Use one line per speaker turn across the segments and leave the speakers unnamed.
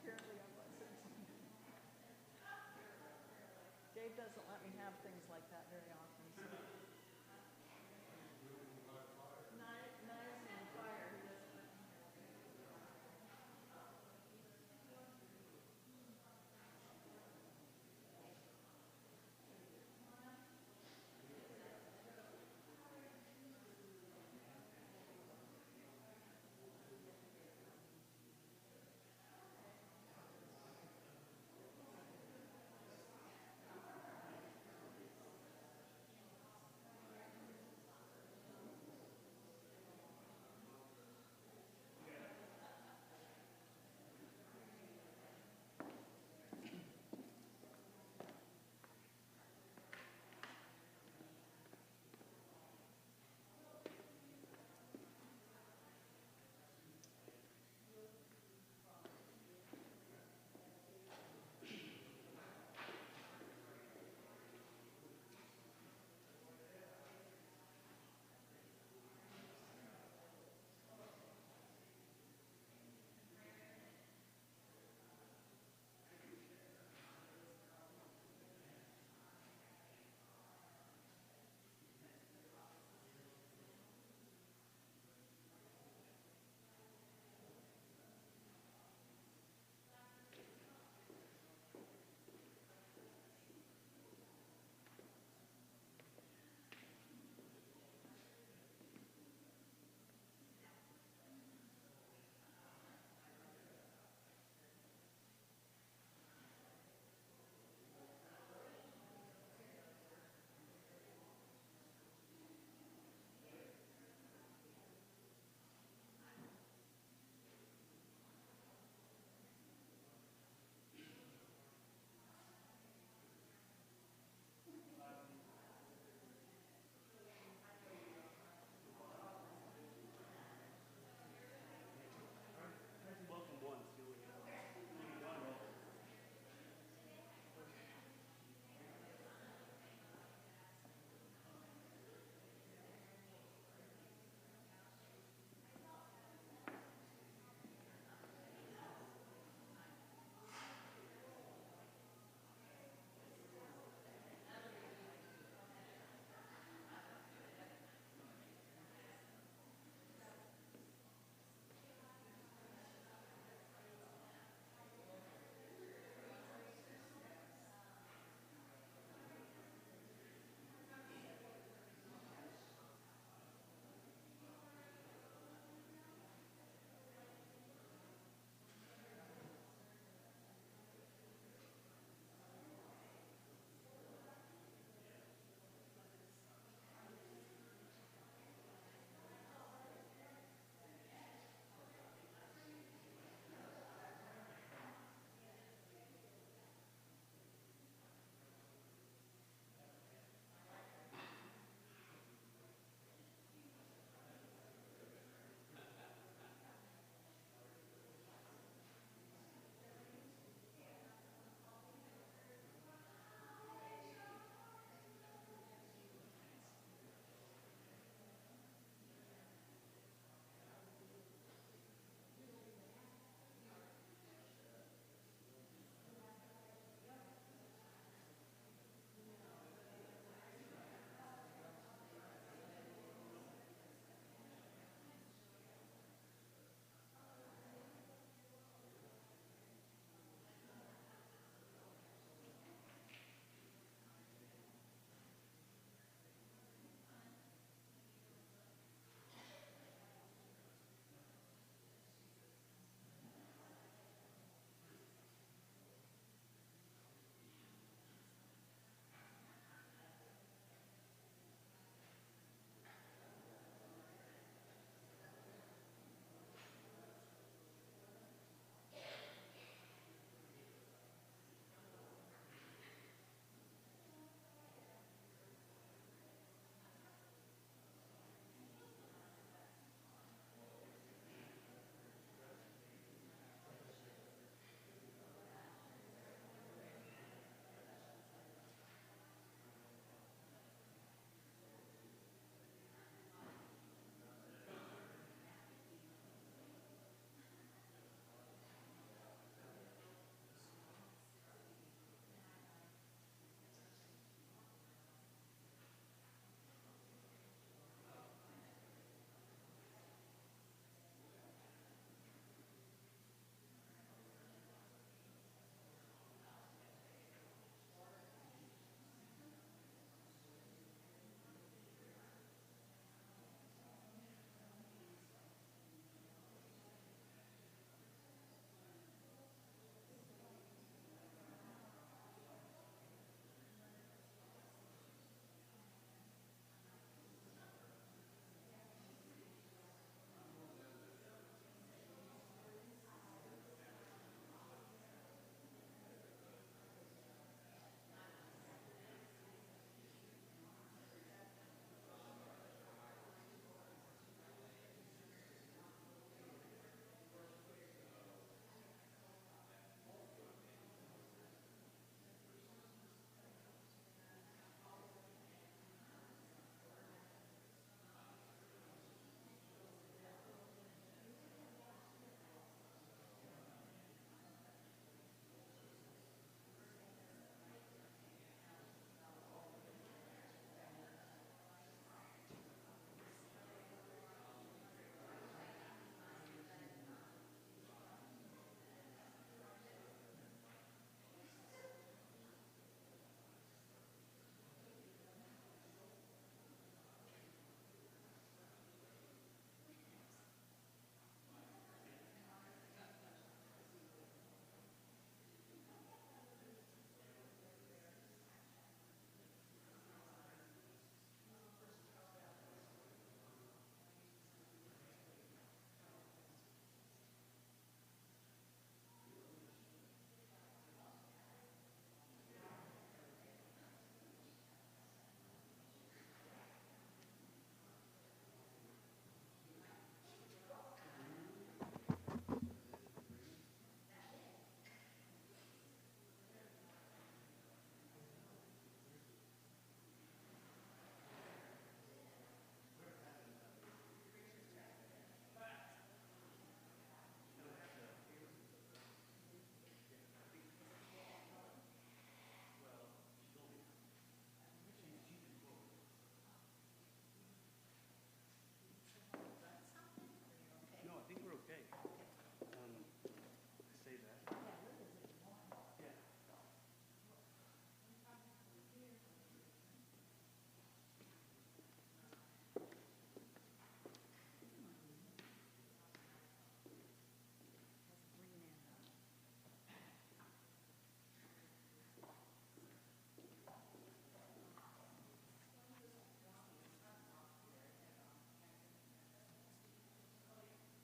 Apparently I wasn't. Dave doesn't let me have things like that very often, so. Knives and fire, he doesn't let me have.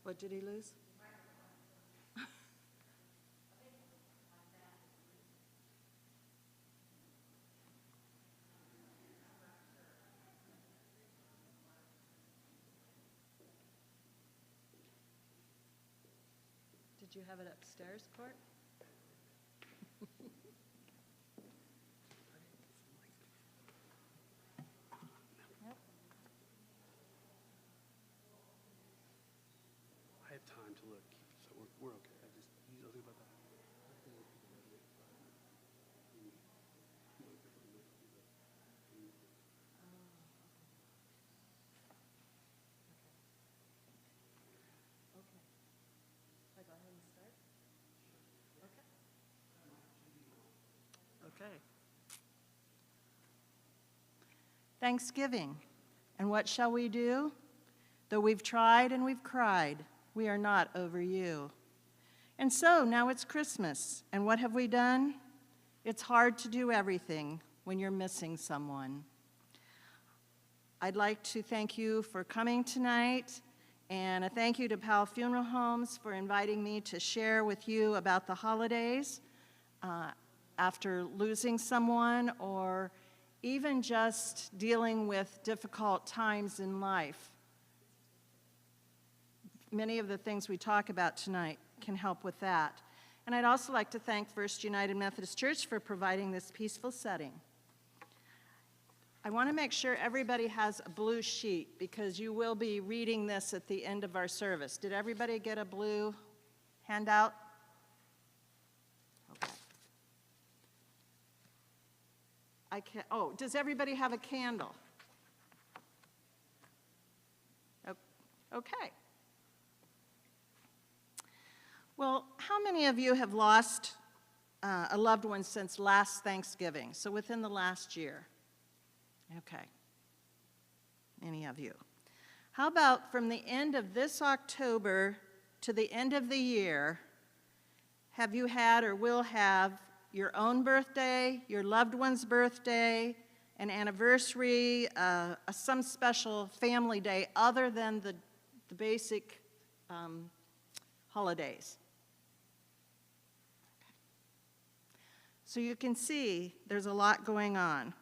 What did he lose? Did you have it upstairs, Court? Yep.
I have time to look, so we're okay. You don't think about that.
Okay. Should I go ahead and start? Okay. Okay. Thanksgiving. And what shall we do? Though we've tried and we've cried, we are not over you. And so now it's Christmas. And what have we done? It's hard to do everything when you're missing someone. I'd like to thank you for coming tonight, and a thank you to Powell Funeral Homes for inviting me to share with you about the holidays after losing someone, or even just dealing with difficult times in life. Many of the things we talk about tonight can help with that. And I'd also like to thank First United Methodist Church for providing this peaceful setting. I want to make sure everybody has a blue sheet because you will be reading this at the end of our service. Did everybody get a blue handout? Okay. Does everybody have a candle? Okay. Well, how many of you have lost a loved one since last Thanksgiving? So within the last year? Okay. Many of you. How about from the end of this October to the end of the year, have you had or will have your own birthday, your loved one's birthday, an anniversary, some special family day other than the basic holidays? So you can see there's a lot going on.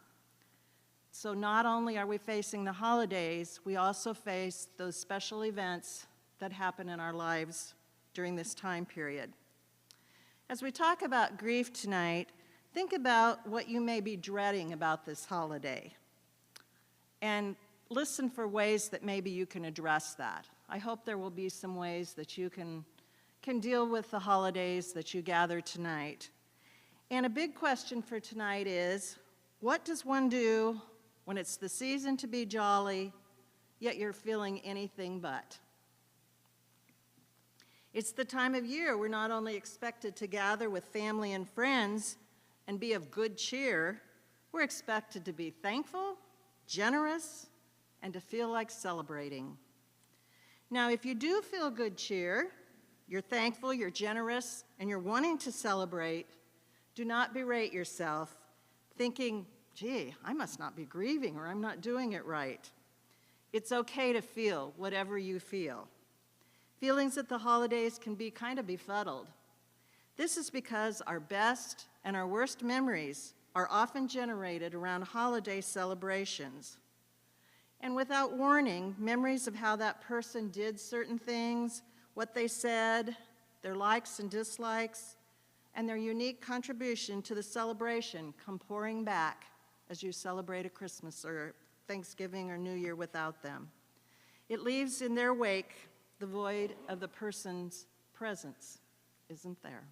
So not only are we facing the holidays, we also face those special events that happen in our lives during this time period. As we talk about grief tonight, think about what you may be dreading about this holiday. And listen for ways that maybe you can address that. I hope there will be some ways that you can deal with the holidays that you gather tonight. And a big question for tonight is, what does one do when it's the season to be jolly, yet you're feeling anything but? It's the time of year we're not only expected to gather with family and friends and be of good cheer, we're expected to be thankful, generous, and to feel like celebrating. Now, if you do feel good cheer, you're thankful, you're generous, and you're wanting to celebrate, do not berate yourself, thinking, gee, I must not be grieving or I'm not doing it right. It's okay to feel whatever you feel. Feelings at the holidays can be kind of befuddled. This is because our best and our worst memories are often generated around holiday celebrations. And without warning, memories of how that person did certain things, what they said, their likes and dislikes, and their unique contribution to the celebration come pouring back as you celebrate a Christmas or Thanksgiving or New Year without them. It leaves in their wake the void of the person's presence isn't there.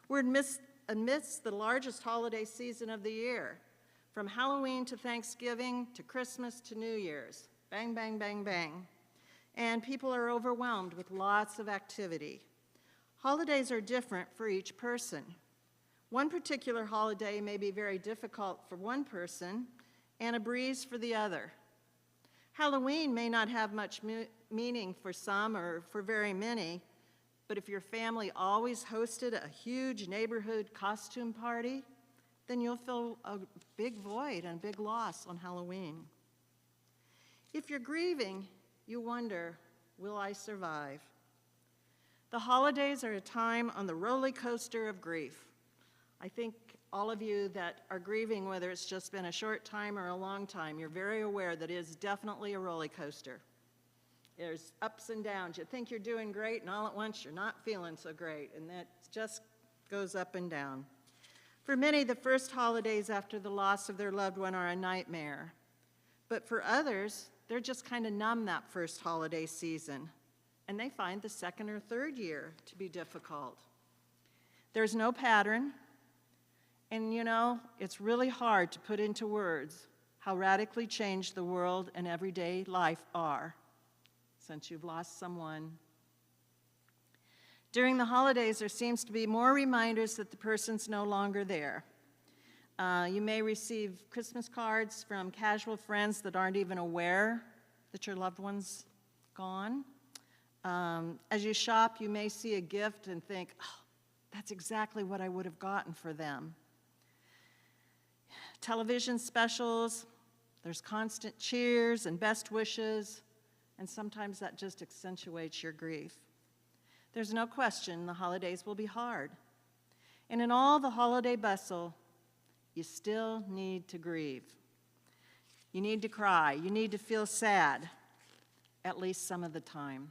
We're amidst the largest holiday season of the year, from Halloween to Thanksgiving to Christmas to New Year's. Bang, bang, bang, bang. And people are overwhelmed with lots of activity. Holidays are different for each person. One particular holiday may be very difficult for one person and a breeze for the other. Halloween may not have much meaning for some or for very many, but if your family always hosted a huge neighborhood costume party, then you'll feel a big void and a big loss on Halloween. If you're grieving, you wonder, Will I survive? The holidays are a time on the roller coaster of grief. I think all of you that are grieving, whether it's just been a short time or a long time, you're very aware that it is definitely a roller coaster. There's ups and downs. You think you're doing great, and all at once you're not feeling so great, and that just goes up and down. For many, the first holidays after the loss of their loved one are a nightmare. But for others, they're just kind of numb that first holiday season, and they find the second or third year to be difficult. There's no pattern, and you know, it's really hard to put into words how radically changed the world and everyday life are since you've lost someone. During the holidays, there seems to be more reminders that the person's no longer there. You may receive Christmas cards from casual friends that aren't even aware that your loved one's gone. As you shop, you may see a gift and think, oh, that's exactly what I would have gotten for them. Television specials, there's constant cheers and best wishes, and sometimes that just accentuates your grief. There's no question the holidays will be hard. And in all the holiday bustle, you still need to grieve. You need to cry. You need to feel sad, at least some of the time.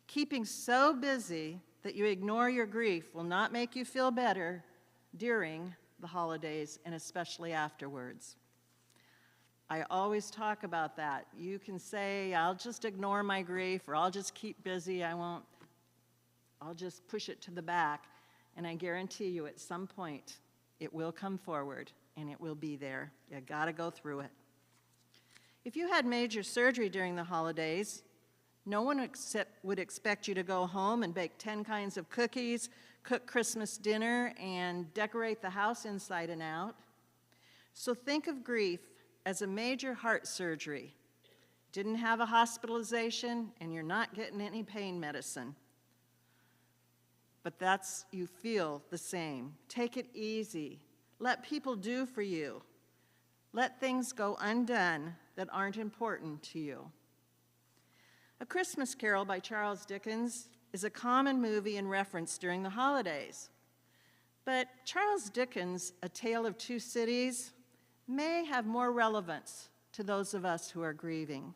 Keeping so busy that you ignore your grief will not make you feel better during the holidays and especially afterwards. I always talk about that. You can say, I'll just ignore my grief, or I'll just keep busy, I'll just push it to the back. And I guarantee you at some point, it will come forward and it will be there. You gotta go through it. If you had major surgery during the holidays, no one would expect you to go home and bake 10 kinds of cookies, cook Christmas dinner, and decorate the house inside and out. So think of grief as a major heart surgery. Didn't have a hospitalization, and you're not getting any pain medicine. But you feel the same. Take it easy. Let people do for you. Let things go undone that aren't important to you. A Christmas Carol by Charles Dickens is a common movie and reference during the holidays. But Charles Dickens' A Tale of Two Cities may have more relevance to those of us who are grieving.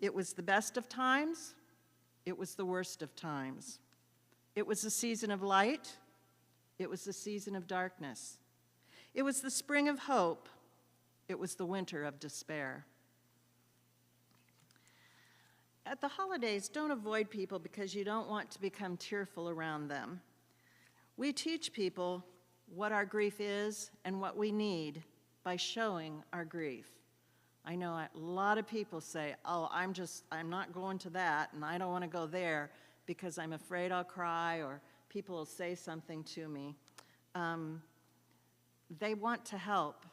It was the best of times. It was the worst of times. It was the season of light. It was the season of darkness. It was the spring of hope. It was the winter of despair. At the holidays, don't avoid people because you don't want to become tearful around them. We teach people what our grief is and what we need by showing our grief. I know a lot of people say, oh, I'm not going to that, and I don't want to go there because I'm afraid I'll cry or people will say something to me. They want to help,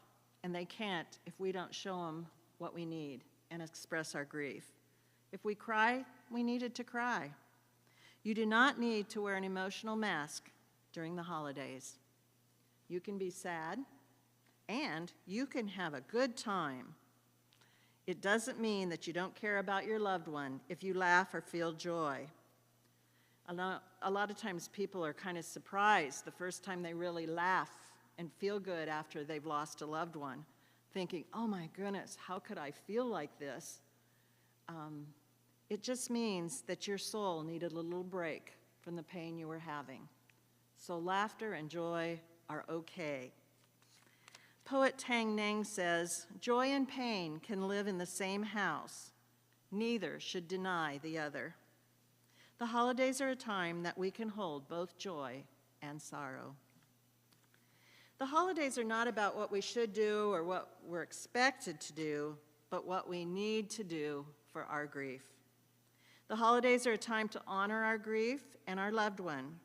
and they can't if we don't show them what we need and express our grief. If we cry, we needed to cry. You do not need to wear an emotional mask during the holidays. You can be sad, and you can have a good time. It doesn't mean that you don't care about your loved one if you laugh or feel joy. A lot of times people are kind of surprised the first time they really laugh and feel good after they've lost a loved one, thinking, oh my goodness, how could I feel like this? It just means that your soul needed a little break from the pain you were having. So laughter and joy are okay. Poet Tang Neng says, joy and pain can live in the same house. Neither should deny the other. The holidays are a time that we can hold both joy and sorrow. The holidays are not about what we should do or what we're expected to do, but what we need to do for our grief. The holidays are a time to honor our grief and our loved one,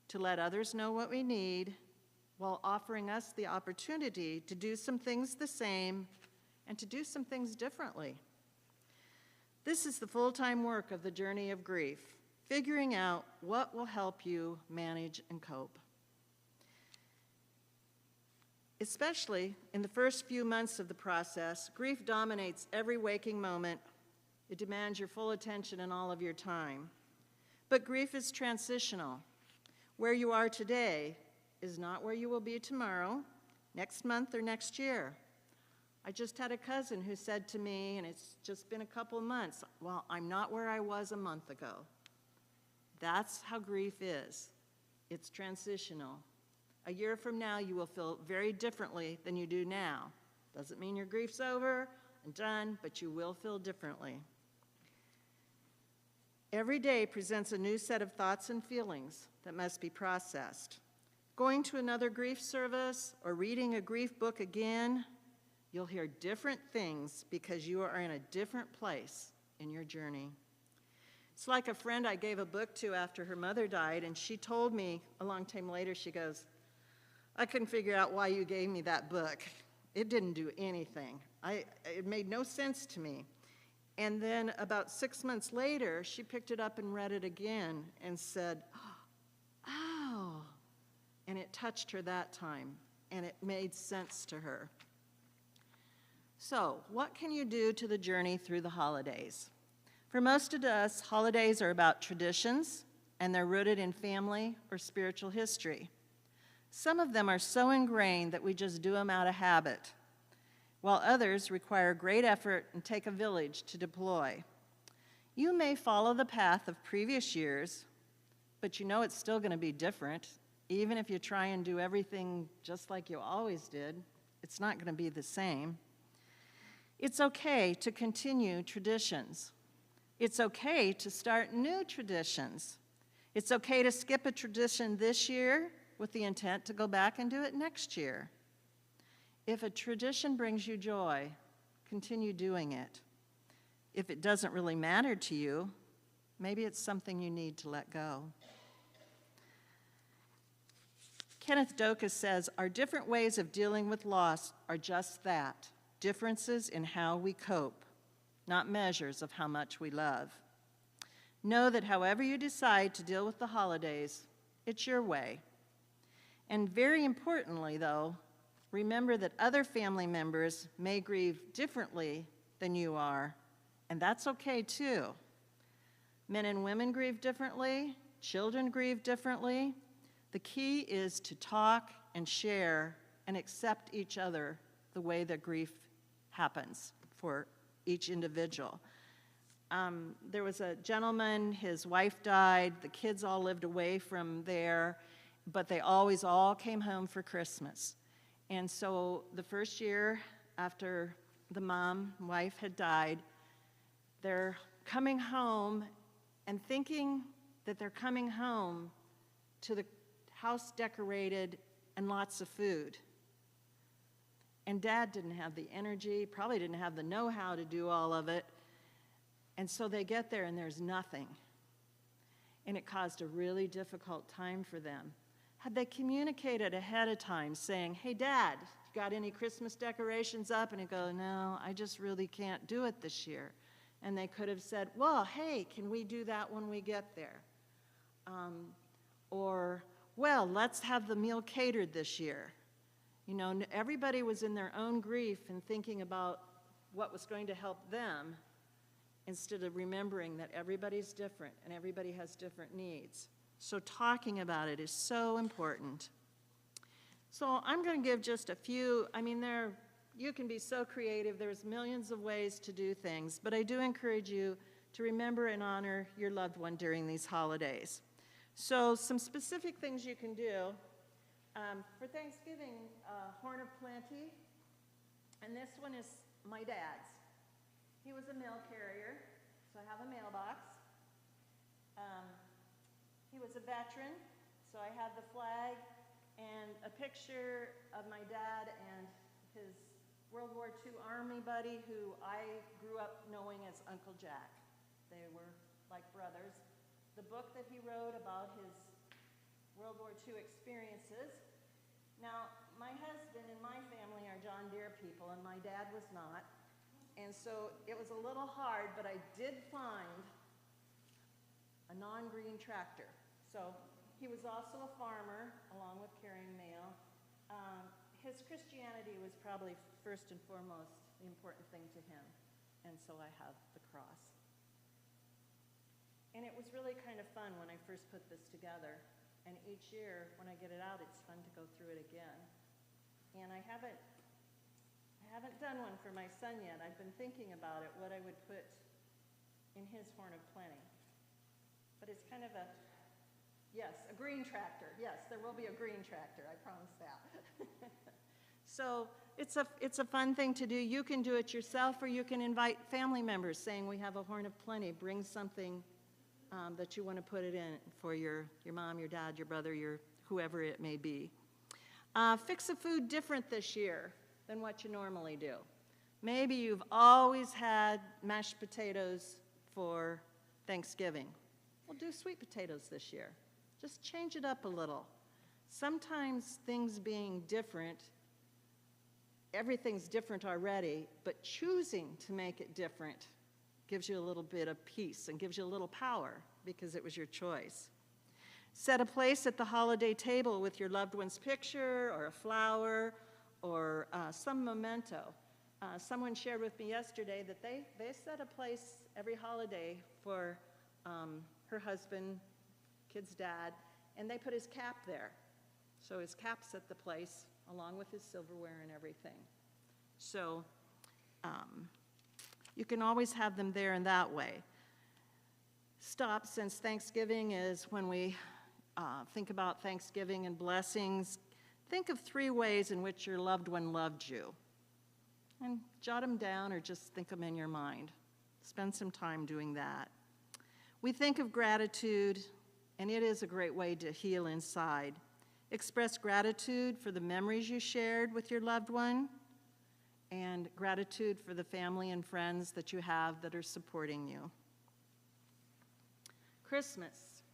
to let others know what we need, while offering us the opportunity to do some things the same and to do some things differently. This is the full-time work of the journey of grief, figuring out what will help you manage and cope. Especially in the first few months of the process, grief dominates every waking moment It demands your full attention and all of your time. But grief is transitional. Where you are today is not where you will be tomorrow, next month, or next year. I just had a cousin who said to me, and it's just been a couple of months, well, I'm not where I was a month ago. That's how grief is. It's transitional. A year from now, you will feel very differently than you do now. Doesn't mean your grief's over and done, but you will feel differently. Every day presents a new set of thoughts and feelings that must be processed. Going to another grief service or reading a grief book again, you'll hear different things because you are in a different place in your journey. It's like a friend I gave a book to after her mother died, and she told me a long time later, she goes, I couldn't figure out why you gave me that book. It didn't do anything. It made no sense to me. And then about 6 months later, she picked it up and read it again and said, oh, and it touched her that time, and it made sense to her. So, what can you do to the journey through the holidays? For most of us, holidays are about traditions, and they're rooted in family or spiritual history. Some of them are so ingrained that we just do them out of habit, while others require great effort and take a village to deploy. You may follow the path of previous years, but you know it's still going to be different. Even if you try and do everything just like you always did, it's not going to be the same. It's okay to continue traditions. It's okay to start new traditions. It's okay to skip a tradition this year with the intent to go back and do it next year. If a tradition brings you joy, continue doing it. If it doesn't really matter to you, maybe it's something you need to let go. Kenneth Doka says, our different ways of dealing with loss are just that, differences in how we cope, not measures of how much we love. Know that however you decide to deal with the holidays, it's your way. And very importantly, though, remember that other family members may grieve differently than you are, and that's okay too. Men and women grieve differently, children grieve differently. The key is to talk and share and accept each other the way that grief happens for each individual. There was a gentleman, his wife died, the kids all lived away from there, but they always all came home for Christmas. And so the first year after the wife had died, they're coming home and thinking that they're coming home to the house decorated and lots of food. And Dad didn't have the energy, probably didn't have the know-how to do all of it. And so they get there and there's nothing. And it caused a really difficult time for them. Had they communicated ahead of time saying, hey, Dad, you got any Christmas decorations up? And he'd go, no, I just really can't do it this year. And they could have said, well, hey, can we do that when we get there? Or, well, let's have the meal catered this year. You know, everybody was in their own grief and thinking about what was going to help them instead of remembering that everybody's different and everybody has different needs. So talking about it is so important. So I'm going to give just a few, you can be so creative, there's millions of ways to do things, but I do encourage you to remember and honor your loved one during these holidays. So some specific things you can do. For Thanksgiving, Horn of Plenty, and this one is my dad's. He was a mail carrier, so I have a mailbox. He was a veteran, so I have the flag and a picture of my dad and his World War II Army buddy who I grew up knowing as Uncle Jack. They were like brothers. The book that he wrote about his World War II experiences. Now, my husband and my family are John Deere people, and my dad was not. And so it was a little hard, but I did find a non-green tractor. So he was also a farmer, along with carrying mail. His Christianity was probably first and foremost the important thing to him, and so I have the cross. And it was really kind of fun when I first put this together. And each year, when I get it out, it's fun to go through it again. And I haven't done one for my son yet. I've been thinking about it, what I would put in his horn of plenty. But it's kind of a, yes, a green tractor. Yes, there will be a green tractor, I promise that. So it's a fun thing to do. You can do it yourself, or you can invite family members saying, we have a horn of plenty. Bring something that you want to put it in for your mom, your dad, your brother, your whoever it may be. Fix a food different this year than what you normally do. Maybe you've always had mashed potatoes for Thanksgiving. Well, do sweet potatoes this year. Just change it up a little. Sometimes things being different, everything's different already, but choosing to make it different gives you a little bit of peace and gives you a little power because it was your choice. Set a place at the holiday table with your loved one's picture or a flower or some memento. Someone shared with me yesterday that they set a place every holiday for her husband, kid's dad, and they put his cap there. So his cap's at the place along with his silverware and everything. So you can always have them there in that way. Stop, since Thanksgiving is when we think about Thanksgiving and blessings, think of 3 ways in which your loved one loved you. And jot them down or just think them in your mind. Spend some time doing that. We think of gratitude, and it is a great way to heal inside. Express gratitude for the memories you shared with your loved one, and gratitude for the family and friends that you have that are supporting you. Christmas.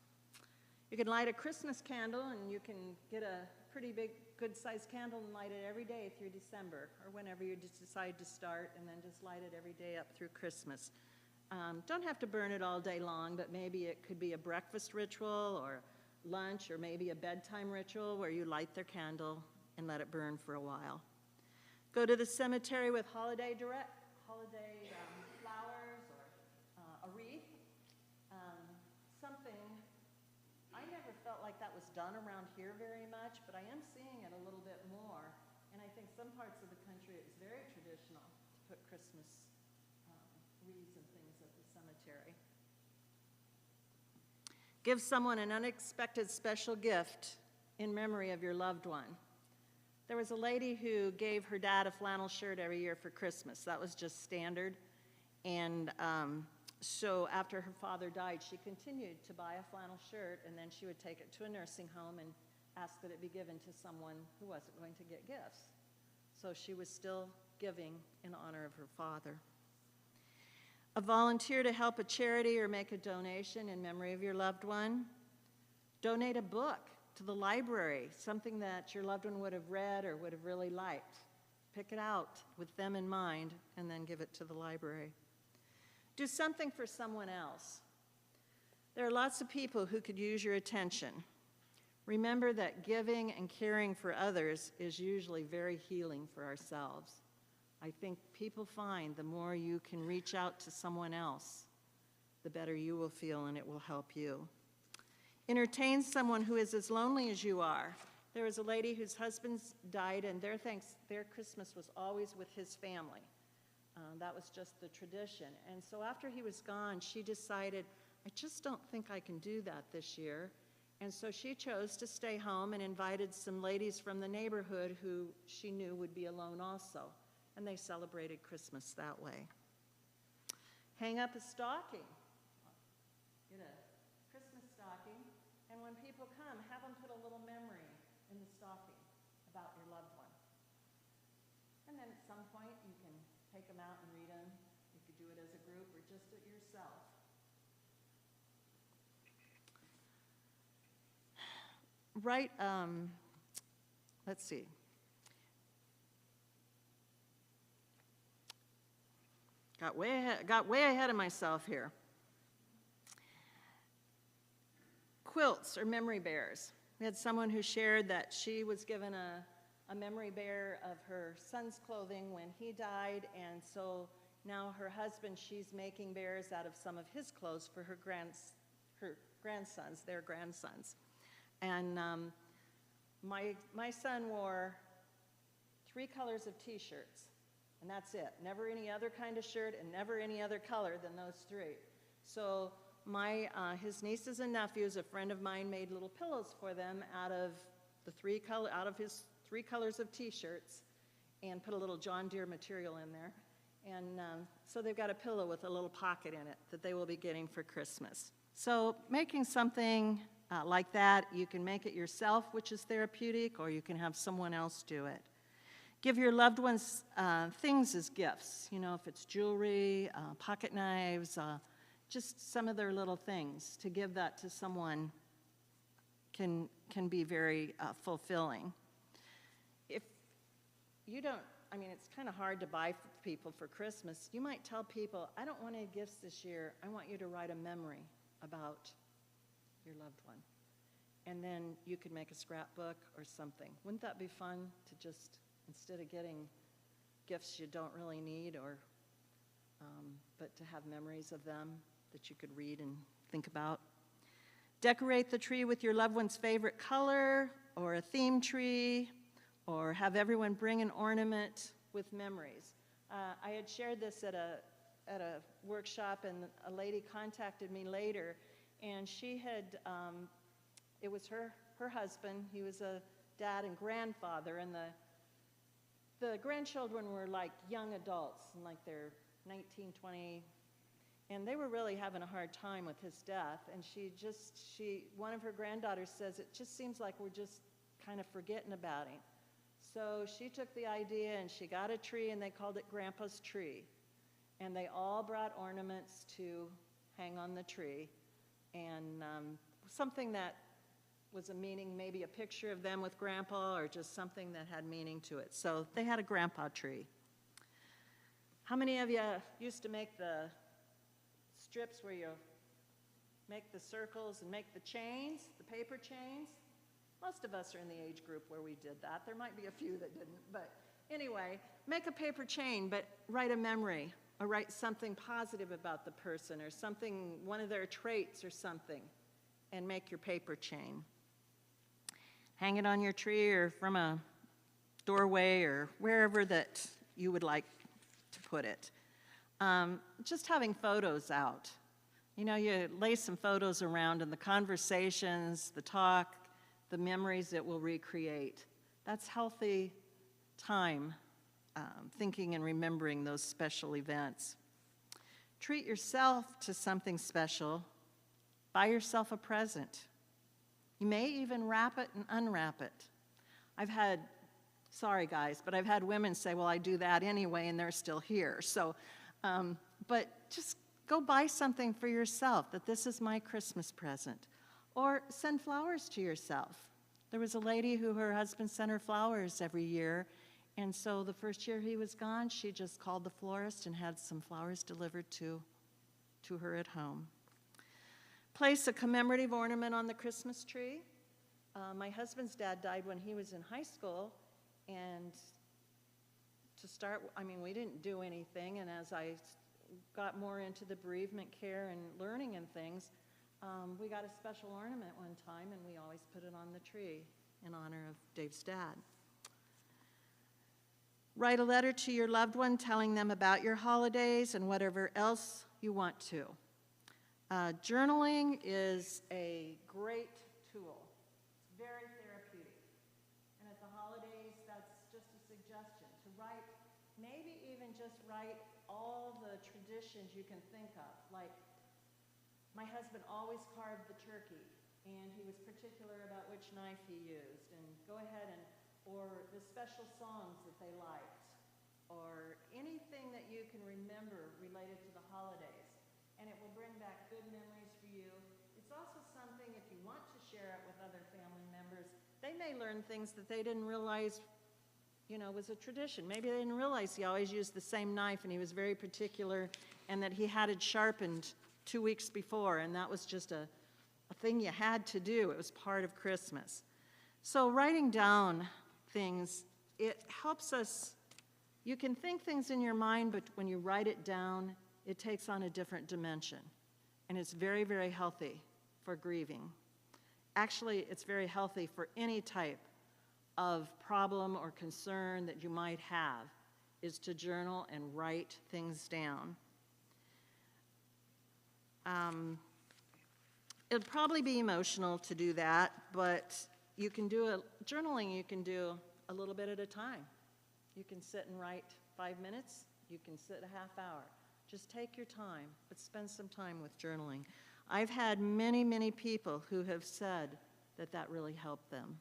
You can light a Christmas candle, and you can get a pretty big, good-sized candle and light it every day through December, or whenever you just decide to start, and then just light it every day up through Christmas. Don't have to burn it all day long, but maybe it could be a breakfast ritual or lunch, or maybe a bedtime ritual where you light their candle and let it burn for a while. Go to the cemetery with holiday flowers or a wreath. Something, I never felt like that was done around here very much, but I am seeing it a little bit more. And I think some parts of the country it's very traditional to put Christmas wreaths and things at the cemetery. Give someone an unexpected special gift in memory of your loved one. There was a lady who gave her dad a flannel shirt every year for Christmas. That was just standard. And so after her father died, she continued to buy a flannel shirt, and then she would take it to a nursing home and ask that it be given to someone who wasn't going to get gifts. So she was still giving in honor of her father. A volunteer to help a charity or make a donation in memory of your loved one. Donate a book to the library, something that your loved one would have read or would have really liked. Pick it out with them in mind and then give it to the library. Do something for someone else. There are lots of people who could use your attention. Remember that giving and caring for others is usually very healing for ourselves. I think people find the more you can reach out to someone else, the better you will feel, and it will help you. Entertain someone who is as lonely as you are. There was a lady whose husband died, and their Christmas was always with his family. That was just the tradition. And so after he was gone, she decided, I just don't think I can do that this year. And so she chose to stay home and invited some ladies from the neighborhood who she knew would be alone also. And they celebrated Christmas that way. Hang up a stocking. Get a Christmas stocking. And when people come, have them put a little memory in the stocking about your loved one. And then at some point, you can take them out and read them. You could do it as a group or just it yourself. Right, let's see. Got way ahead of myself here. Quilts or memory bears. We had someone who shared that she was given a memory bear of her son's clothing when he died, and so now her husband, she's making bears out of some of his clothes for her her grandsons, their grandsons. And my son wore 3 colors of T-shirts, and that's it. Never any other kind of shirt and never any other color than those 3. So his nieces and nephews, a friend of mine made little pillows for them out of his 3 colors of T-shirts and put a little John Deere material in there. And so they've got a pillow with a little pocket in it that they will be getting for Christmas. So making something like that, you can make it yourself, which is therapeutic, or you can have someone else do it. Give your loved ones things as gifts, you know, if it's jewelry, pocket knives, just some of their little things. To give that to someone can be very fulfilling. If you don't, I mean, it's kind of hard to buy for people for Christmas. You might tell people, I don't want any gifts this year. I want you to write a memory about your loved one. And then you could make a scrapbook or something. Wouldn't that be fun to just, instead of getting gifts you don't really need, but to have memories of them that you could read and think about? Decorate the tree with your loved one's favorite color or a theme tree, or have everyone bring an ornament with memories. I had shared this at a workshop, and a lady contacted me later, and she had, it was her husband. He was a dad and grandfather, and the grandchildren were like young adults, and like they're 19, 20, and they were really having a hard time with his death. And one of her granddaughters says, it just seems like we're just kind of forgetting about him. So she took the idea and she got a tree, and they called it Grandpa's Tree. And they all brought ornaments to hang on the tree. And something that was a meaning, maybe a picture of them with Grandpa, or just something that had meaning to it. So they had a Grandpa tree. How many of you used to make the strips where you make the circles and make the chains, the paper chains? Most of us are in the age group where we did that. There might be a few that didn't, but anyway, make a paper chain, but write a memory, or write something positive about the person, or something, one of their traits or something, and make your paper chain. Hang it on your tree or from a doorway or wherever that you would like to put it. Just having photos out. You know, you lay some photos around, and the conversations, the talk, the memories it will recreate. That's healthy time, thinking and remembering those special events. Treat yourself to something special. Buy yourself a present. You may even wrap it and unwrap it. Sorry guys, but I've had women say, well, I do that anyway, and they're still here. So, but just go buy something for yourself, that this is my Christmas present. Or send flowers to yourself. There was a lady who her husband sent her flowers every year, and so the first year he was gone, she just called the florist and had some flowers delivered to her at home. Place a commemorative ornament on the Christmas tree. My husband's dad died when he was in high school, and to start, I mean, we didn't do anything, and as I got more into the bereavement care and learning and things, we got a special ornament one time, and we always put it on the tree in honor of Dave's dad. Write a letter to your loved one telling them about your holidays and whatever else you want to. Journaling is a great tool. It's very therapeutic. And at the holidays, that's just a suggestion to write, maybe even just write all the traditions you can think of. Like, my husband always carved the turkey, and he was particular about which knife he used. And go ahead or the special songs that they liked, or anything that you can remember related to the holidays. And it will bring back good memories for you. It's also something, if you want to share it with other family members, they may learn things that they didn't realize, you know, was a tradition. Maybe they didn't realize he always used the same knife, and he was very particular, and that he had it sharpened 2 weeks before, and that was just a thing you had to do. It was part of Christmas. So writing down things, it helps us. You can think things in your mind, but when you write it down, it takes on a different dimension. And it's very, very healthy for grieving. Actually, it's very healthy for any type of problem or concern that you might have, is to journal and write things down. It'd probably be emotional to do that, but journaling you can do a little bit at a time. You can sit and write 5 minutes, you can sit a half hour. Just take your time, but spend some time with journaling. I've had many, many people who have said that that really helped them.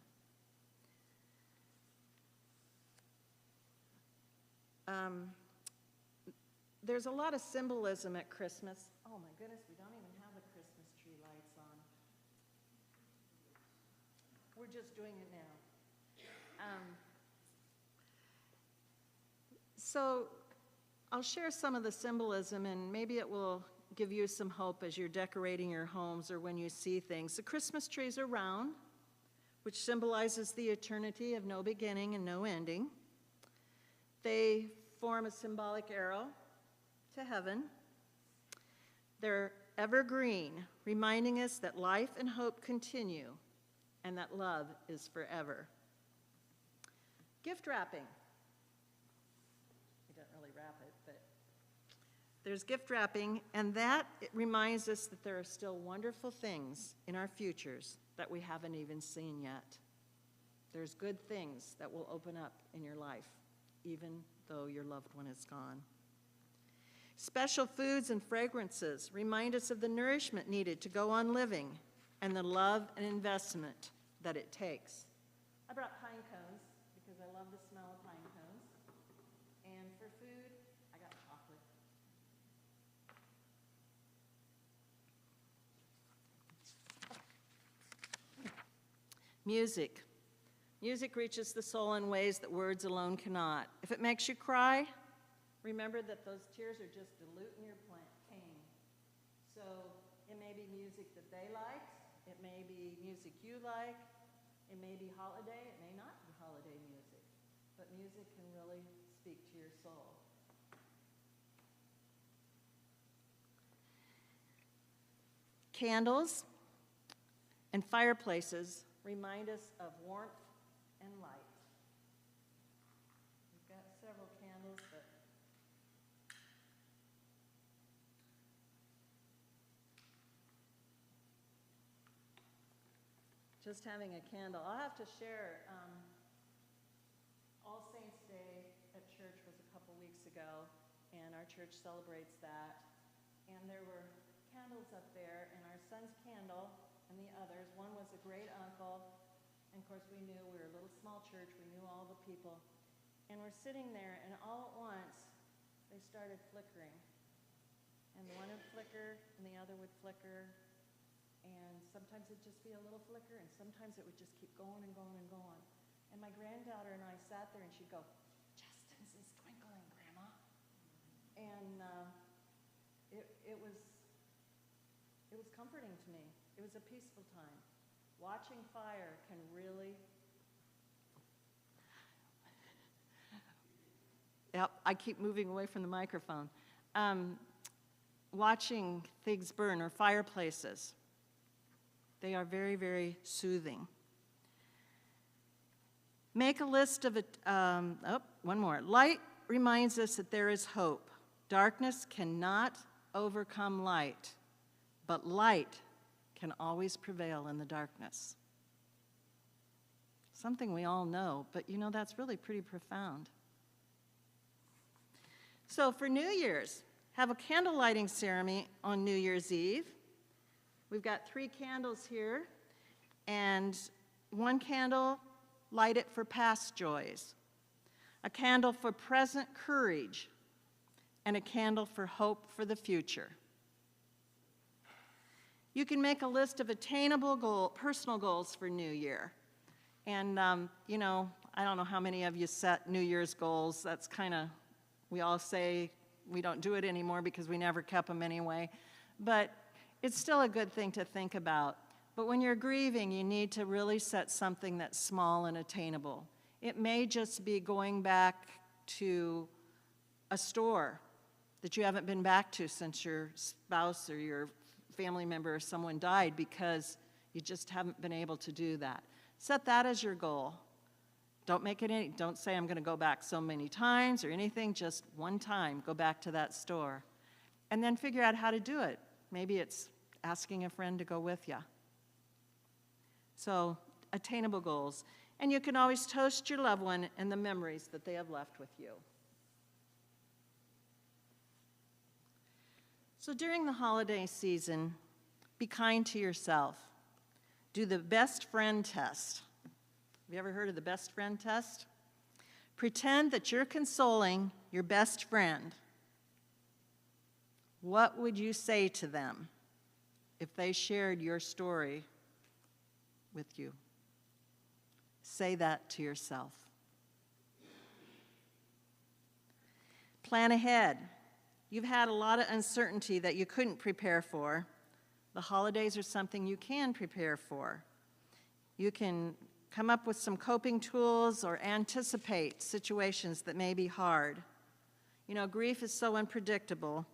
There's a lot of symbolism at Christmas. Oh my goodness, we don't even have the Christmas tree lights on. We're just doing it now. So I'll share some of the symbolism, and maybe it will give you some hope as you're decorating your homes or when you see things. The Christmas trees are round, which symbolizes the eternity of no beginning and no ending. They form a symbolic arrow to heaven. They're evergreen, reminding us that life and hope continue and that love is forever. Gift wrapping. We don't really wrap it, but there's gift wrapping, and that it reminds us that there are still wonderful things in our futures that we haven't even seen yet. There's good things that will open up in your life, even though your loved one is gone. Special foods and fragrances remind us of the nourishment needed to go on living and the love and investment that it takes. I brought pine cones because I love the smell of pine cones. And for food, I got chocolate. Music. Music reaches the soul in ways that words alone cannot. If it makes you cry, remember that those tears are just diluting your pain. So it may be music that they like, it may be music you like, it may be holiday, it may not be holiday music, but music can really speak to your soul. Candles and fireplaces remind us of warmth and light. We've got several candles, but just having a candle. I'll have to share, All Saints Day at church was a couple weeks ago, and our church celebrates that. And there were candles up there, and our son's candle and the others. One was a great uncle, and of course we knew we were a little small church, we knew all the people. And we're sitting there, and all at once, they started flickering. And one would flicker, and the other would flicker. And sometimes it'd just be a little flicker, and sometimes it would just keep going and going and going. And my granddaughter and I sat there, and she'd go, "Justin's is twinkling, Grandma." And it was comforting to me. It was a peaceful time. Watching fire can really... Yep, I keep moving away from the microphone. Watching things burn, or fireplaces, they are very, very soothing. Make a list of it. One more. Light reminds us that there is hope. Darkness cannot overcome light, but light can always prevail in the darkness. Something we all know, but you know, that's really pretty profound. So for New Year's, have a candle lighting ceremony on New Year's Eve. We've got 3 candles here, and 1 candle, light it for past joys, a candle for present courage, and a candle for hope for the future. You can make a list of attainable personal goals for New Year. And, you know, I don't know how many of you set New Year's goals. That's kind of, we all say we don't do it anymore because we never kept them anyway. But it's still a good thing to think about. But when you're grieving, you need to really set something that's small and attainable. It may just be going back to a store that you haven't been back to since your spouse or your family member or someone died because you just haven't been able to do that. Set that as your goal. Don't say I'm going to go back so many times or anything, just one time, go back to that store. And then figure out how to do it. Maybe it's asking a friend to go with you. So, attainable goals. And you can always toast your loved one and the memories that they have left with you. So during the holiday season, be kind to yourself. Do the best friend test. Have you ever heard of the best friend test? Pretend that you're consoling your best friend. What would you say to them if they shared your story with you? Say that to yourself. Plan ahead. You've had a lot of uncertainty that you couldn't prepare for. The holidays are something you can prepare for. You can come up with some coping tools or anticipate situations that may be hard. You know, grief is so unpredictable.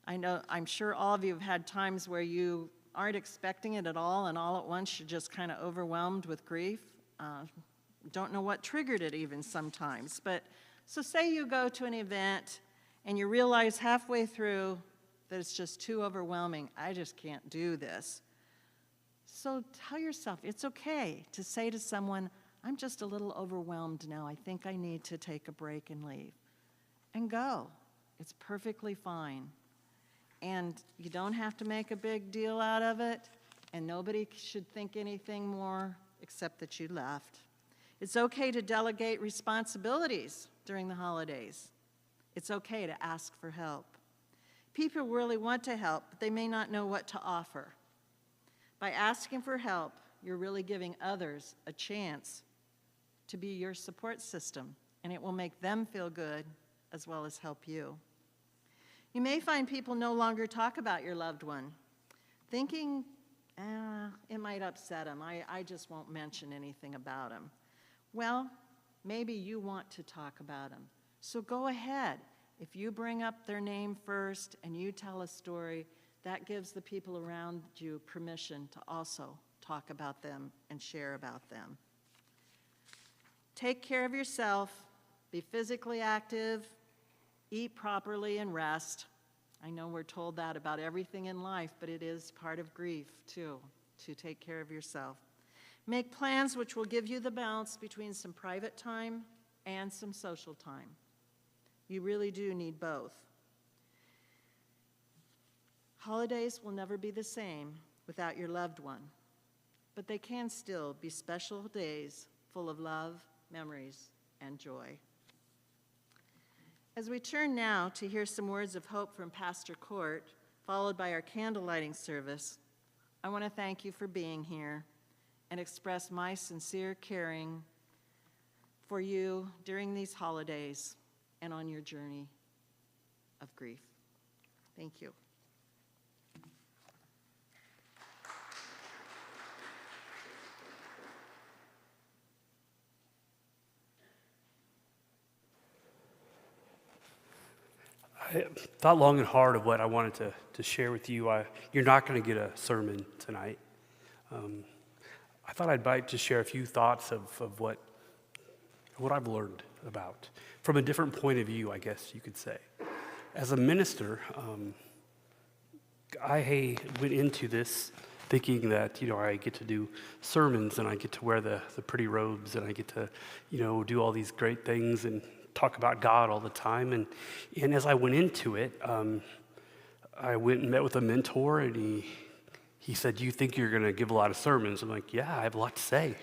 I'm sure all of you have had times where you aren't expecting it at all, and all at once you're just kind of overwhelmed with grief. Don't know what triggered it even sometimes. But so say you go to an event and you realize halfway through that it's just too overwhelming. I just can't do this. So tell yourself it's okay to say to someone, I'm just a little overwhelmed now. I think I need to take a break and leave. And go. It's perfectly fine. And you don't have to make a big deal out of it, and nobody should think anything more except that you left. It's okay to delegate responsibilities during the holidays. It's okay to ask for help. People really want to help, but they may not know what to offer. By asking for help, you're really giving others a chance to be your support system, and it will make them feel good as well as help you. You may find people no longer talk about your loved one, thinking, it might upset them. I just won't mention anything about him. Well, maybe you want to talk about him. So go ahead. If you bring up their name first and you tell a story, that gives the people around you permission to also talk about them and share about them. Take care of yourself. Be physically active. Eat properly and rest. I know we're told that about everything in life, but it is part of grief, too, to take care of yourself. Make plans which will give you the balance between some private time and some social time. You really do need both. Holidays will never be the same without your loved one, but they can still be special days full of love, memories, and joy. As we turn now to hear some words of hope from Pastor Court, followed by our candle lighting service, I want to thank you for being here and express my sincere caring for you during these holidays and on your journey of grief. Thank you.
I thought long and hard of what I wanted to share with you. You're not going to get a sermon tonight. I thought I'd like to share a few thoughts of what I've learned about, from a different point of view, I guess you could say. As a minister, I went into this thinking that, I get to do sermons and I get to wear the pretty robes and I get to, do all these great things and talk about God all the time. And as I went into it, I went and met with a mentor, and he said, "Do you think you're going to give a lot of sermons?" I'm like, "Yeah, I have a lot to say.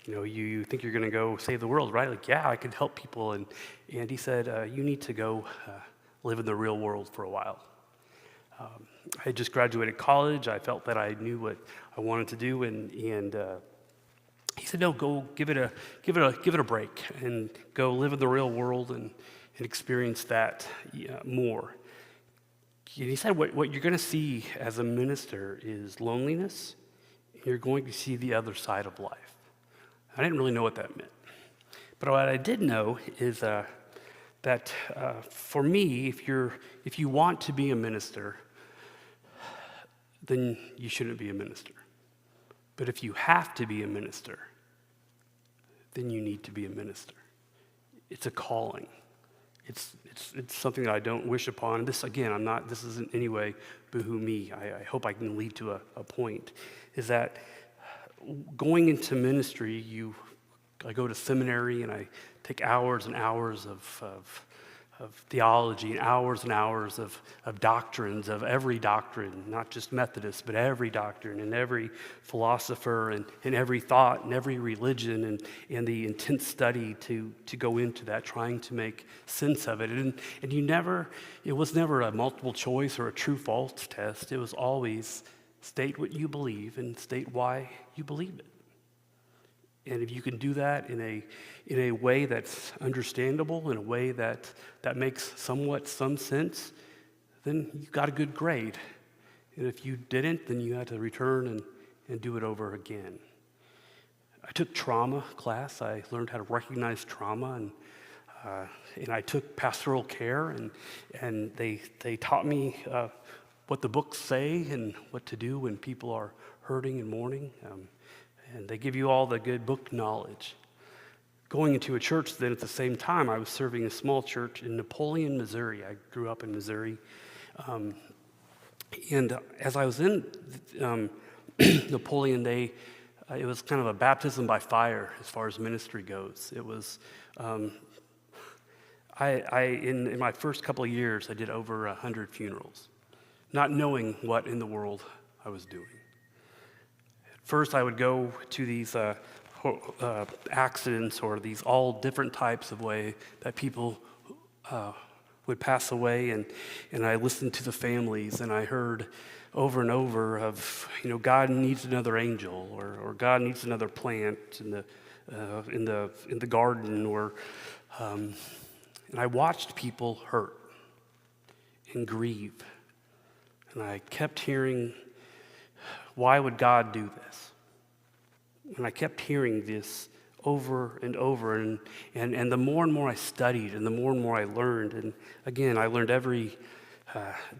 You think you're going to go save the world, right?" Like, "Yeah, I can help people." And he said, "You need to go live in the real world for a while." I had just graduated college. I felt that I knew what I wanted to do, and he said, "No, go give it a break and go live in the real world and experience that more." And he said, "What you're going to see as a minister is loneliness. You're going to see the other side of life." I didn't really know what that meant, but what I did know is that for me, if you want to be a minister, then you shouldn't be a minister. But if you have to be a minister, then you need to be a minister. It's a calling. It's something that I don't wish upon. This, again, this isn't in any way boo-hoo me. I hope I can lead to a point, is that going into ministry, I go to seminary and I take hours and hours of theology and hours of doctrines, of every doctrine, not just Methodist, but every doctrine and every philosopher and every thought and every religion and the intense study to go into that, trying to make sense of it. And it was never a multiple choice or a true false test. It was always state what you believe and state why you believe it. And if you can do that in a way that's understandable, in a way that makes some sense, then you got a good grade. And if you didn't, then you had to return and do it over again. I took trauma class. I learned how to recognize trauma, and I took pastoral care, and they taught me what the books say and what to do when people are hurting and mourning. And they give you all the good book knowledge. Going into a church then at the same time, I was serving a small church in Napoleon, Missouri. I grew up in Missouri. And as I was in Napoleon, it was kind of a baptism by fire as far as ministry goes. It was, in my first couple of years, I did over 100 funerals, not knowing what in the world I was doing. First, I would go to these accidents or these all different types of way that people would pass away, and I listened to the families, and I heard over and over of, God needs another angel, or God needs another plant in the garden, and I watched people hurt and grieve, and I kept hearing, why would God do this? And I kept hearing this over and over, and the more and more I studied, and the more and more I learned, and again, I learned every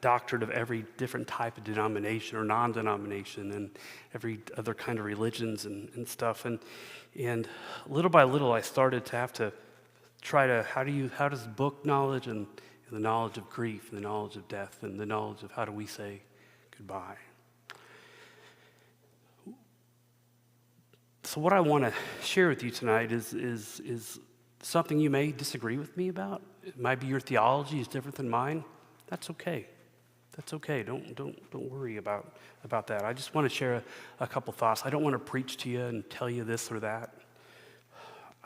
doctrine of every different type of denomination or non-denomination, and every other kind of religions and stuff, and little by little, I started to have to try to, how does book knowledge and the knowledge of grief, and the knowledge of death, and the knowledge of how do we say goodbye? So what I want to share with you tonight is something you may disagree with me about. It might be your theology is different than mine. That's okay. That's okay. Don't worry about that. I just want to share a couple thoughts. I don't want to preach to you and tell you this or that.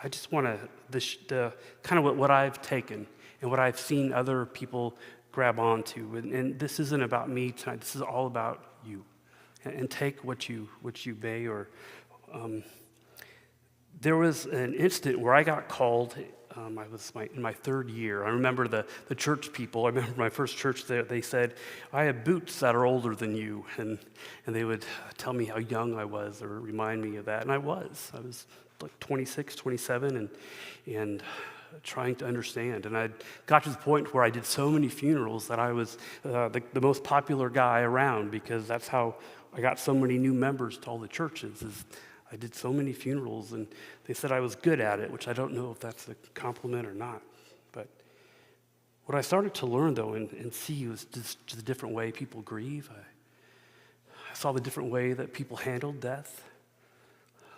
I just want to kind of what I've taken and what I've seen other people grab onto. And this isn't about me tonight. This is all about you. And take what you may or. There was an instant where I got called. I was in my third year. I remember the church people. I remember my first church. They said, "I have boots that are older than you," and they would tell me how young I was, or remind me of that. And I was like 26, 27, and trying to understand. And I got to the point where I did so many funerals that I was the most popular guy around, because that's how I got so many new members to all the churches. I did so many funerals, and they said I was good at it, which I don't know if that's a compliment or not. But what I started to learn, though, and see was just the different way people grieve. I saw the different way that people handled death,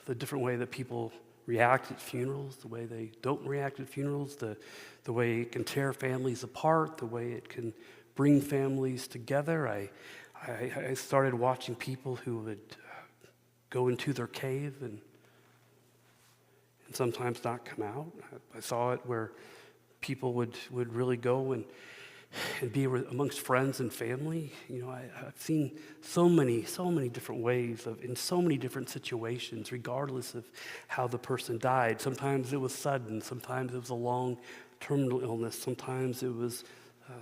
the different way that people react at funerals, the way they don't react at funerals, the way it can tear families apart, the way it can bring families together. I started watching people who would go into their cave and sometimes not come out. I saw it where people would really go and be amongst friends and family. I've seen so many different ways in so many different situations, regardless of how the person died. Sometimes it was sudden. Sometimes it was a long terminal illness. Sometimes it was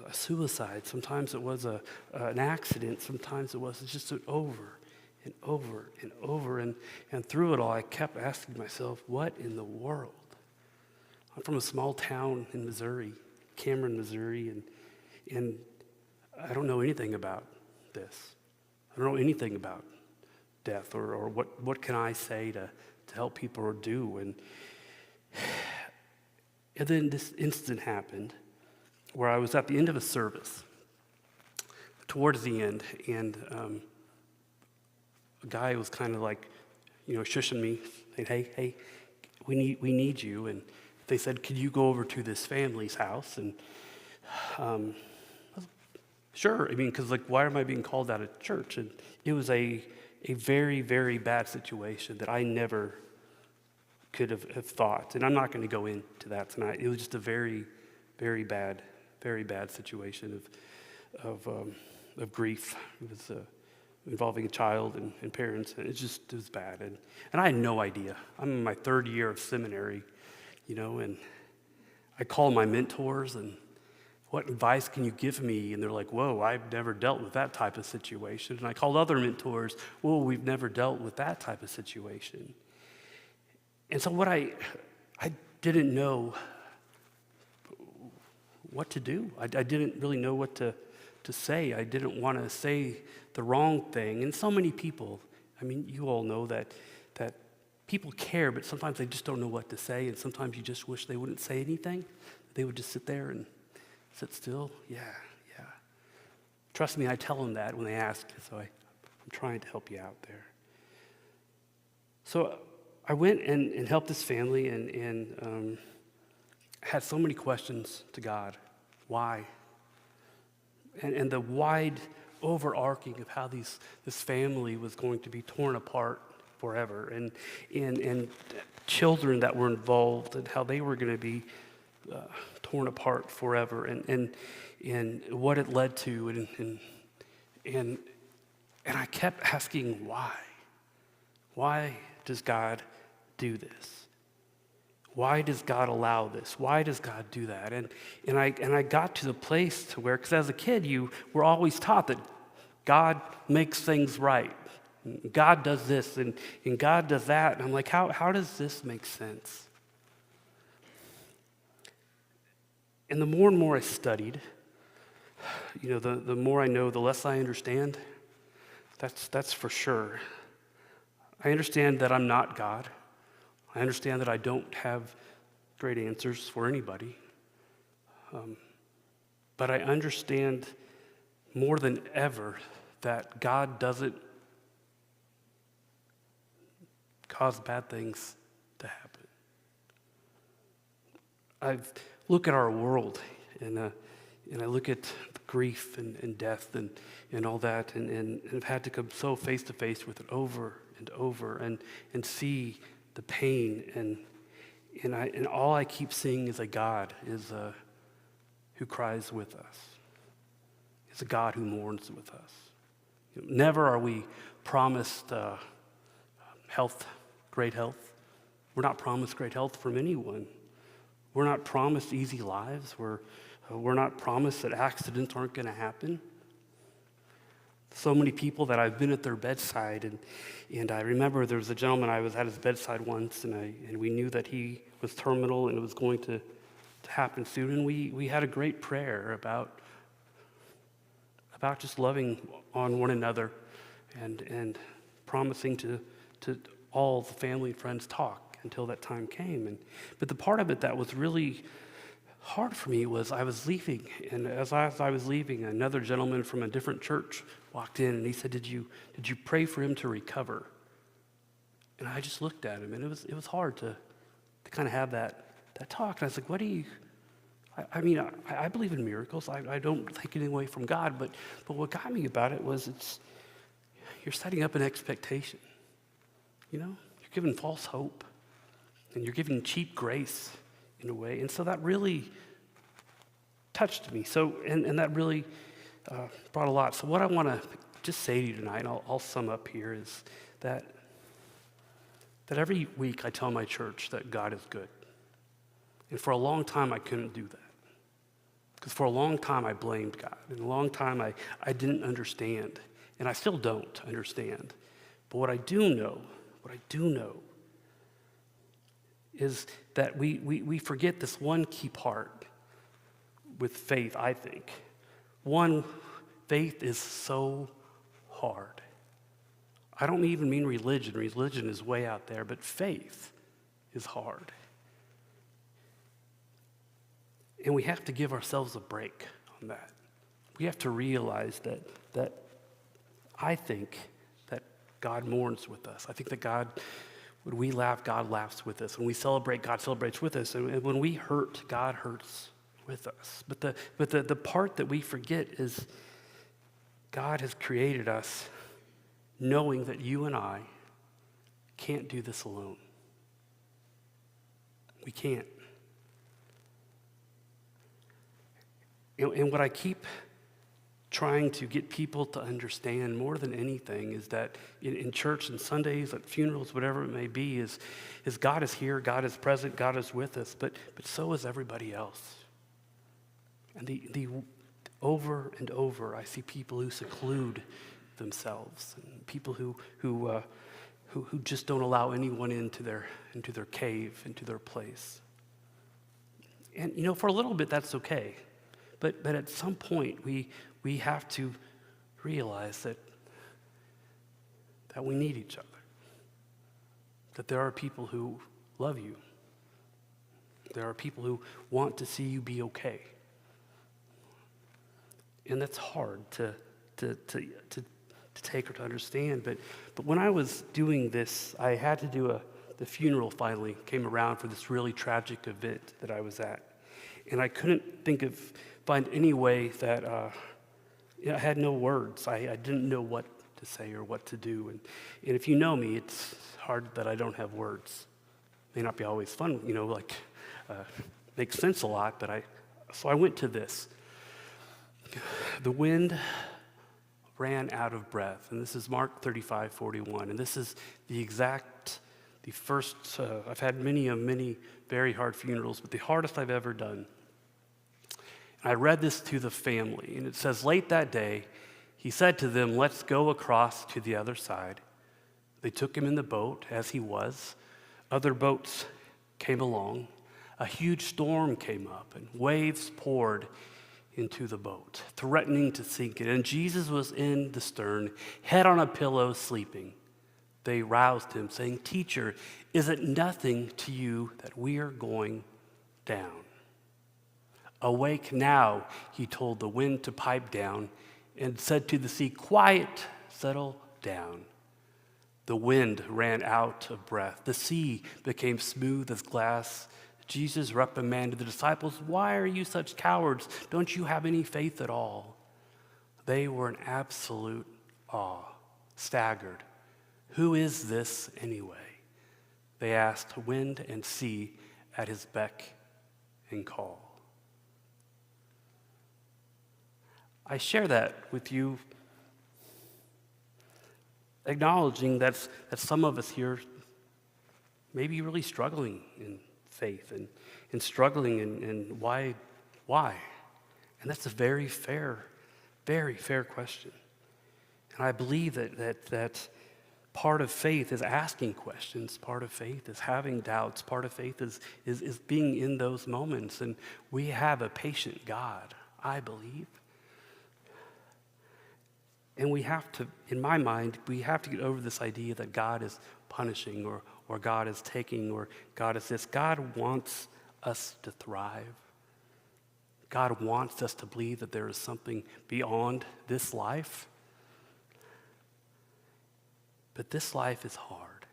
a suicide. Sometimes it was an accident. Sometimes it was just over and over and over. And through it all, I kept asking myself, what in the world? I'm from a small town in Missouri, Cameron, Missouri, and I don't know anything about this. I don't know anything about death or what can I say to help people or do. And then this incident happened where I was at the end of a service, towards the end, and a guy was kind of like, shushing me, saying, hey, we need you. And they said, could you go over to this family's house? And sure, because why am I being called out of church? And it was a very, very bad situation that I never could have thought. And I'm not going to go into that tonight. It was just a very, very bad situation of grief. It was involving a child and parents. It was bad. And I had no idea. I'm in my third year of seminary, and I call my mentors and, what advice can you give me? And they're like, whoa, I've never dealt with that type of situation. And I called other mentors, whoa, we've never dealt with that type of situation. And so I didn't know what to do. I didn't really know what to say. I didn't want to say the wrong thing. And so many people, you all know that people care, but sometimes they just don't know what to say. And sometimes you just wish they wouldn't say anything. They would just sit there and sit still. Yeah. Trust me, I tell them that when they ask. So I'm trying to help you out there. So I went and helped this family and had so many questions to God. Why? And the wide overarching of how this family was going to be torn apart forever, and children that were involved and how they were going to be torn apart forever, and what it led to, and I kept asking why. Why does God do this? Why does God allow this? Why does God do that? And I got to the place to where, because as a kid, you were always taught that God makes things right. God does this and God does that. And I'm like, how does this make sense? And the more and more I studied, the more I know, the less I understand. That's for sure. I understand that I'm not God. I understand that I don't have great answers for anybody. But I understand more than ever that God doesn't cause bad things to happen. I look at our world and I look at grief and death and all that and have had to come so face to face with it over and over and see the pain and all I keep seeing is a God who cries with us. It's a God who mourns with us. Never are we promised health, great health. We're not promised great health from anyone. We're not promised easy lives. We're not promised that accidents aren't going to happen. So many people that I've been at their bedside, and I remember there was a gentleman I was at his bedside once, and we knew that he was terminal and it was going to happen soon, and we had a great prayer about just loving on one another and promising to all the family and friends talk until that time came. But the part of it that was really hard for me was I was leaving, and as I was leaving, another gentleman from a different church walked in, and he said, "Did you pray for him to recover?" And I just looked at him, and it was hard to kind of have that talk. And I was like, "What do you?" I believe in miracles. I don't take anything away from God, but what got me about it was you're setting up an expectation. You're giving false hope, and you're giving cheap grace in a way. And so that really touched me. So and that really brought a lot. So what I want to just say to you tonight, and I'll sum up here, is that every week I tell my church that God is good. And for a long time I couldn't do that. Because for a long time I blamed God. And a long time I didn't understand. And I still don't understand. But what I do know is that we forget this one key part with faith, I think. One, faith is so hard. I don't even mean religion. Religion is way out there, but faith is hard. And we have to give ourselves a break on that. We have to realize that I think that God mourns with us. I think that when we laugh, God laughs with us. When we celebrate, God celebrates with us. And when we hurt, God hurts with us. But the part that we forget is God has created us knowing that you and I can't do this alone. We can't. And what I keep trying to get people to understand more than anything is that in church and Sundays, at funerals, whatever it may be, is God is here, God is present, God is with us, but so is everybody else. And the over and over, I see people who seclude themselves, and people who just don't allow anyone into their cave, into their place. And for a little bit that's okay, but at some point we have to realize that we need each other, that there are people who love you, there are people who want to see you be okay, and that's hard to take or to understand. But when I was doing this, I had to do the funeral finally came around for this really tragic event that I was at. And I couldn't find any way that, I had no words. I didn't know what to say or what to do. And if you know me, it's hard that I don't have words. May not be always fun, makes sense a lot, so I went to this. The wind ran out of breath. And this is Mark 35:41. And this is the first, I've had many very hard funerals, but the hardest I've ever done. And I read this to the family, and it says, late that day, he said to them, let's go across to the other side. They took him in the boat as he was. Other boats came along. A huge storm came up, and waves poured into the boat, threatening to sink it. And Jesus was in the stern, head on a pillow, sleeping. They roused him, saying, Teacher, is it nothing to you that we are going down? Awake now, he told the wind to pipe down, and said to the sea, Quiet, settle down. The wind ran out of breath. The sea became smooth as glass. Jesus reprimanded the disciples, Why are you such cowards? Don't you have any faith at all? They were in absolute awe, staggered. Who is this anyway? They asked wind and sea at his beck and call. I share that with you, acknowledging that some of us here may be really struggling in faith and struggling and why? And that's a very fair question. And I believe that part of faith is asking questions. Part of faith is having doubts. Part of faith is being in those moments. And we have a patient God, I believe. And we have to, in my mind, we have to get over this idea that God is punishing or God is taking or God is this. God wants us to thrive. God wants us to believe that there is something beyond this life. But this life is hard.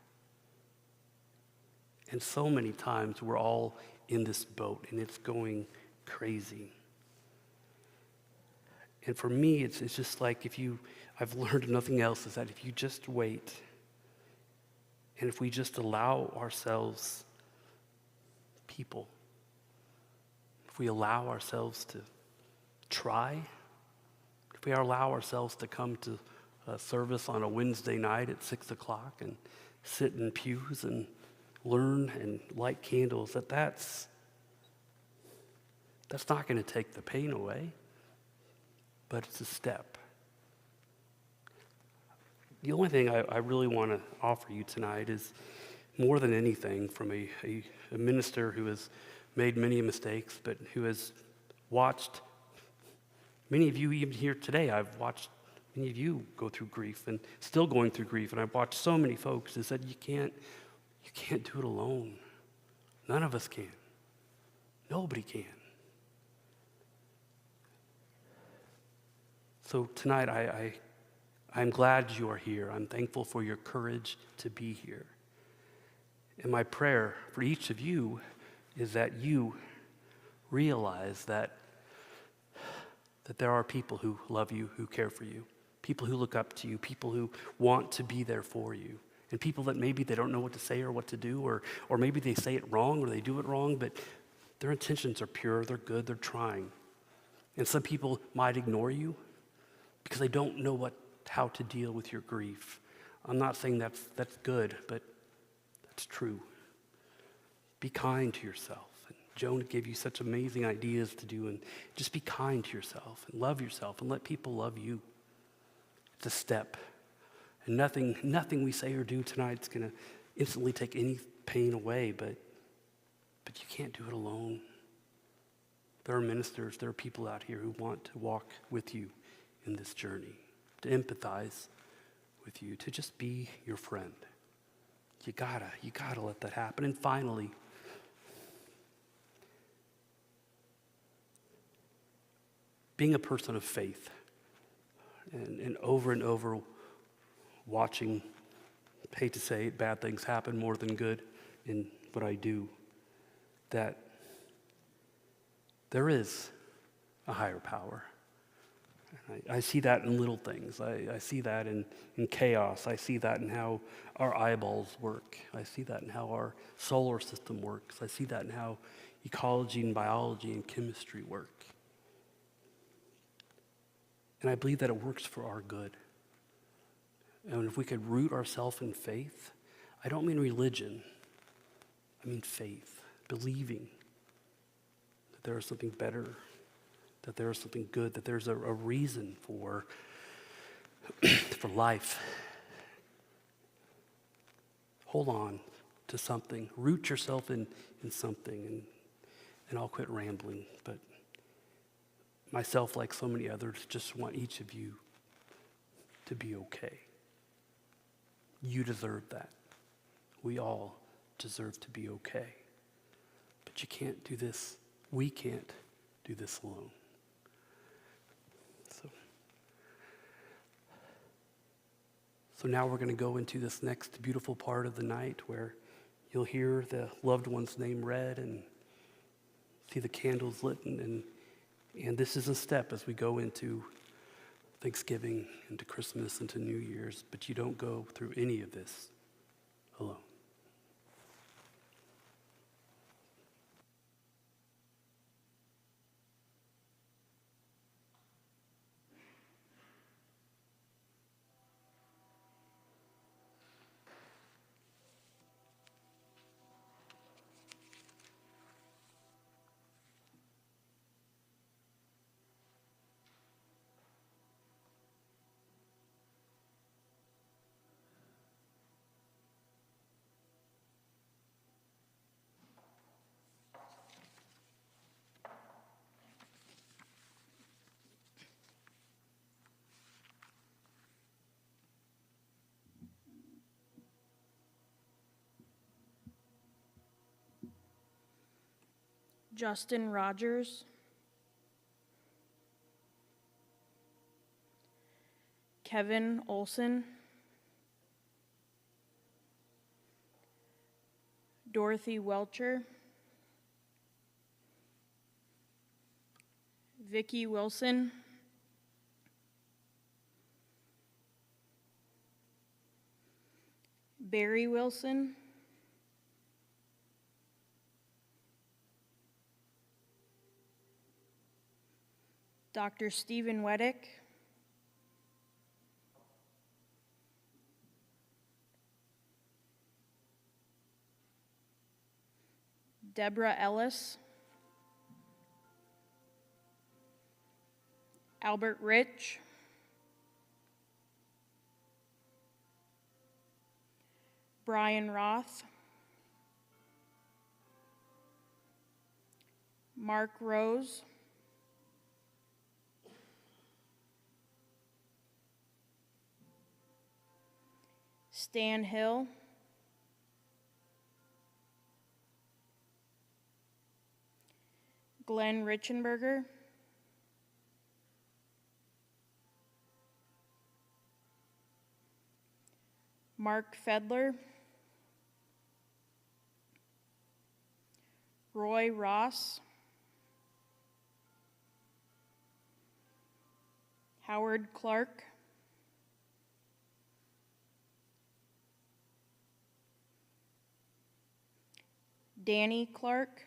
And so many times we're all in this boat and it's going crazy. And for me, it's just like I've learned nothing else, is that if you just wait, and if we just allow ourselves, people, if we allow ourselves to try, if we allow ourselves to come to a service on a Wednesday night at 6 o'clock and sit in pews and learn and light candles, that's not going to take the pain away. But it's a step. The only thing I really want to offer you tonight is, more than anything, from a minister who has made many mistakes, but who has watched, many of you even here today, I've watched Many of you go through grief and still going through grief. And I've watched so many folks that said, you can't do it alone. None of us can. Nobody can. So tonight, I'm glad you are here. I'm thankful for your courage to be here. And my prayer for each of you is that you realize that there are people who love you, who care for you, people who look up to you, people who want to be there for you, and people that maybe they don't know what to say or what to do, or maybe they say it wrong or they do it wrong, but their intentions are pure, they're good, they're trying. And some people might ignore you because they don't know how to deal with your grief. I'm not saying that's good, but that's true. Be kind to yourself. And Joan gave you such amazing ideas to do, and just be kind to yourself and love yourself and let people love you. It's a step. And nothing we say or do tonight is going to instantly take any pain away, but you can't do it alone. There are ministers, there are people out here who want to walk with you in this journey, to empathize with you, to just be your friend. You gotta let that happen. And finally, being a person of faith and over watching, hate to say it, bad things happen more than good in what I do, that there is a higher power. I see that in little things. I see that in chaos. I see that in how our eyeballs work. I see that in how our solar system works. I see that in how ecology and biology and chemistry work. And I believe that it works for our good. And if we could root ourselves in faith, I don't mean religion, I mean faith, believing that there is something better, that there is something good, that there's a reason for life. Hold on to something. Root yourself in something. And I'll quit rambling. But myself, like so many others, just want each of you to be okay. You deserve that. We all deserve to be okay. But you can't do this. We can't do this alone. So now we're going to go into this next beautiful part of the night where you'll hear the loved one's name read and see the candles lit. And this is a step as we go into Thanksgiving, into Christmas, into New Year's. But you don't go through any of this alone.
Justin Rogers, Kevin Olson, Dorothy Welcher, Vicki Wilson, Barry Wilson, Dr. Stephen Weddick, Deborah Ellis, Albert Rich, Brian Roth, Mark Rose,
Stan Hill, Glenn Richenberger, Mark Fedler, Roy Ross, Howard Clark, Danny Clark,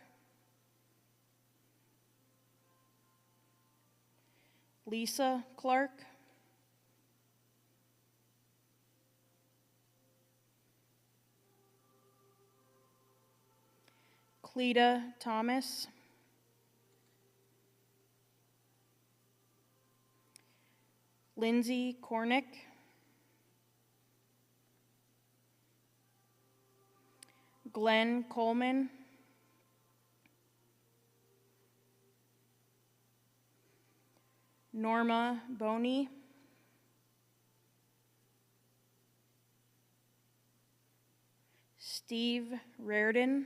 Lisa Clark, Cleta Thomas, Lindsay Cornick, Glenn Coleman, Norma Boney, Steve Reardon,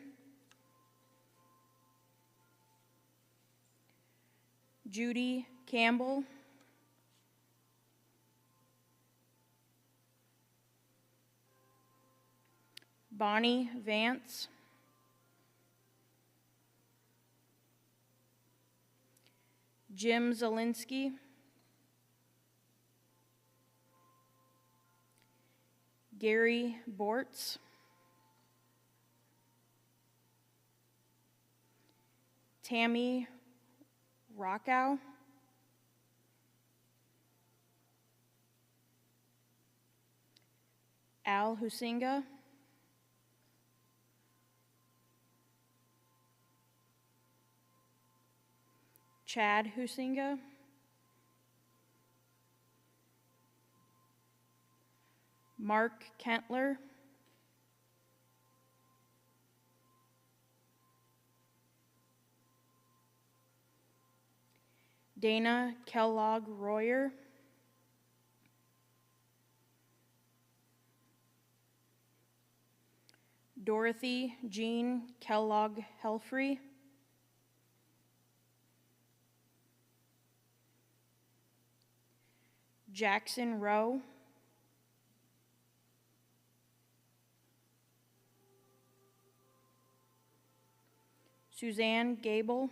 Judy Campbell, Bonnie Vance, Jim Zielinski, Gary Bortz, Tammy Rockow, Al Husinga, Chad Husinga, Mark Kentler, Dana Kellogg Royer, Dorothy Jean Kellogg Helfrey, Jackson Rowe, Suzanne Gable,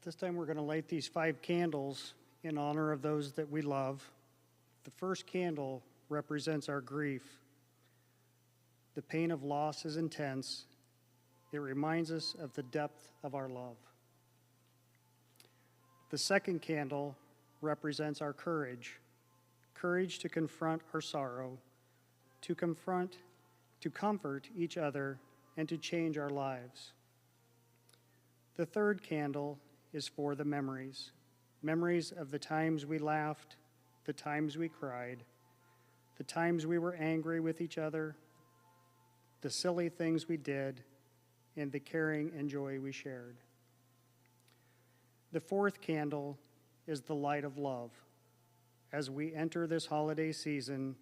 At this time, we're going to light these 5 candles in honor of those that we love. The first candle represents our grief. The pain of loss is intense. It reminds us of the depth of our love. The second candle represents our courage to confront our sorrow, to comfort each other, and to change our lives. The third candle is for the memories of the times we laughed, the times we cried, the times we were angry with each other, the silly things we did, and the caring and joy we shared. The fourth candle is the light of love. As we enter this holiday season,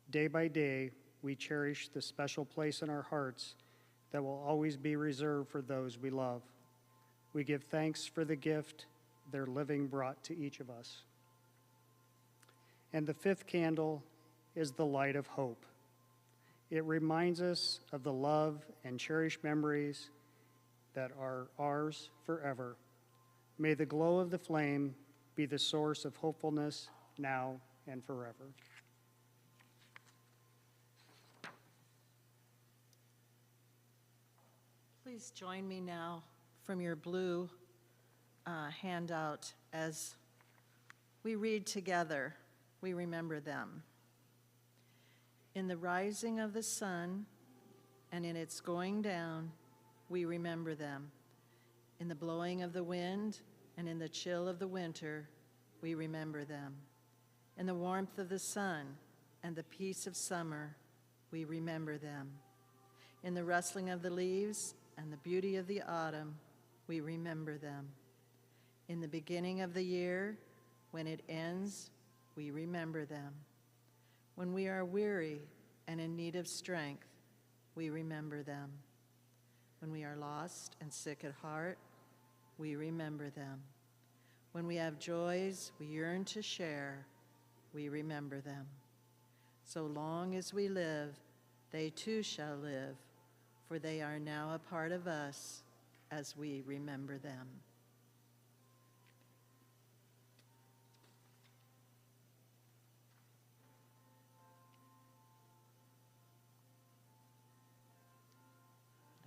day by day, we cherish the special place in our hearts that will always be reserved for those we love. We give thanks for the gift their living brought to each of us. And the fifth candle is the light of hope. It reminds us of the love and cherished memories that are ours forever. May the glow of the flame be the source of hopefulness now and forever.
Please join me now from your blue handout as we read together. We remember them. In the rising of the sun and in its going down, we remember them. In the blowing of the wind and in the chill of the winter, we remember them. In the warmth of the sun and the peace of summer, we remember them. In the rustling of the leaves and the beauty of the autumn, we remember them. In the beginning of the year, when it ends, we remember them. When we are weary and in need of strength, we remember them. When we are lost and sick at heart, we remember them. When we have joys we yearn to share, we remember them. So long as we live, they too shall live, for they are now a part of us as we remember them.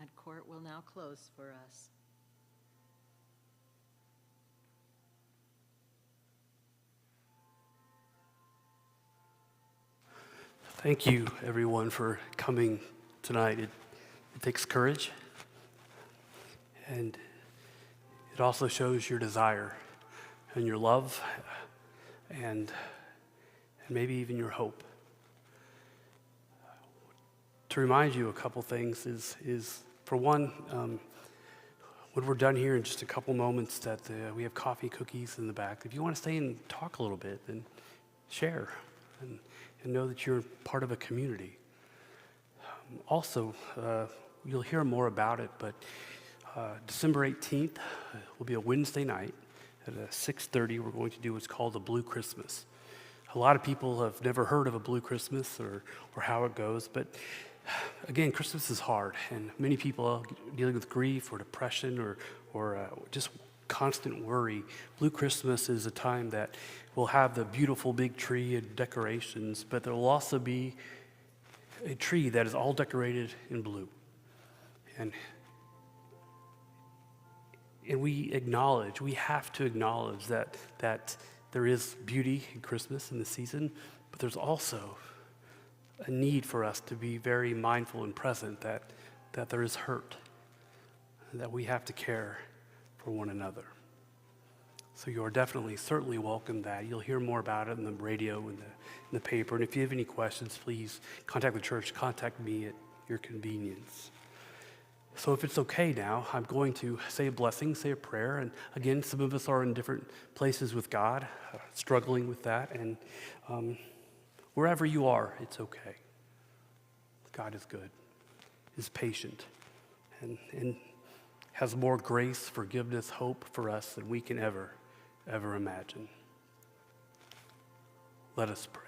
And court will now close for us.
Thank you, everyone, for coming tonight. It takes courage, and it also shows your desire and your love and maybe even your hope. To remind you a couple things is for one, when we're done here in just a couple moments, that we have coffee, cookies in the back. If you want to stay and talk a little bit, then share and know that you're part of a community. Also, you'll hear more about it, but December 18th will be a Wednesday night at 6:30. We're going to do what's called a Blue Christmas. A lot of people have never heard of a Blue Christmas or how it goes, but again, Christmas is hard, and many people are dealing with grief or depression or just constant worry. Blue Christmas is a time that we'll have the beautiful big tree and decorations, but there will also be a tree that is all decorated in blue. And we have to acknowledge that there is beauty in Christmas in the season, but there's also a need for us to be very mindful and present that there is hurt, and that we have to care for one another. So you are certainly welcome that. You'll hear more about it in the radio and in the paper. And if you have any questions, please contact the church, contact me at your convenience. So if it's okay now, I'm going to say a blessing, say a prayer. And again, some of us are in different places with God, struggling with that. And wherever you are, it's okay. God is good, is patient, and has more grace, forgiveness, hope for us than we can ever imagine. Let us pray.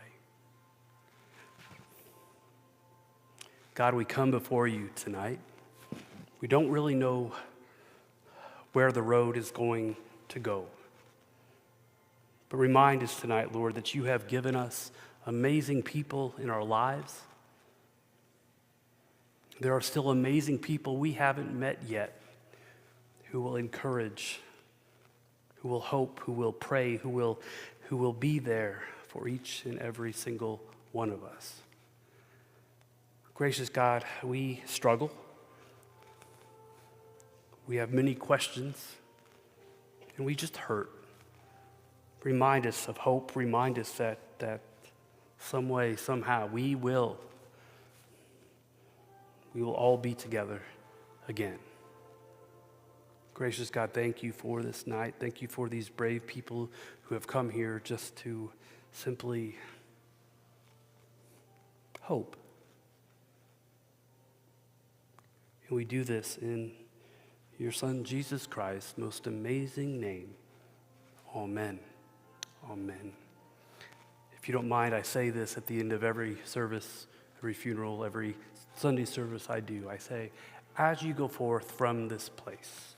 God, we come before you tonight. We don't really know where the road is going to go. But remind us tonight, Lord, that you have given us amazing people in our lives. There are still amazing people we haven't met yet who will encourage, who will hope, who will pray, who will be there for each and every single one of us. Gracious God, we struggle. We have many questions, and we just hurt. Remind us of hope. Remind us that some way, somehow, we will all be together again. Gracious God, thank you for this night. Thank you for these brave people who have come here just to simply hope. And we do this in your Son, Jesus Christ's most amazing name. Amen. Amen. If you don't mind, I say this at the end of every service, every funeral, every Sunday service I do. I say, as you go forth from this place,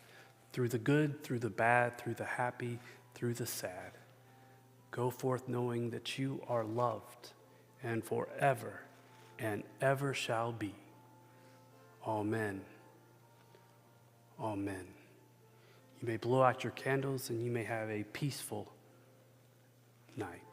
through the good, through the bad, through the happy, through the sad, go forth knowing that you are loved and forever and ever shall be. Amen. Amen. You may blow out your candles and you may have a peaceful night.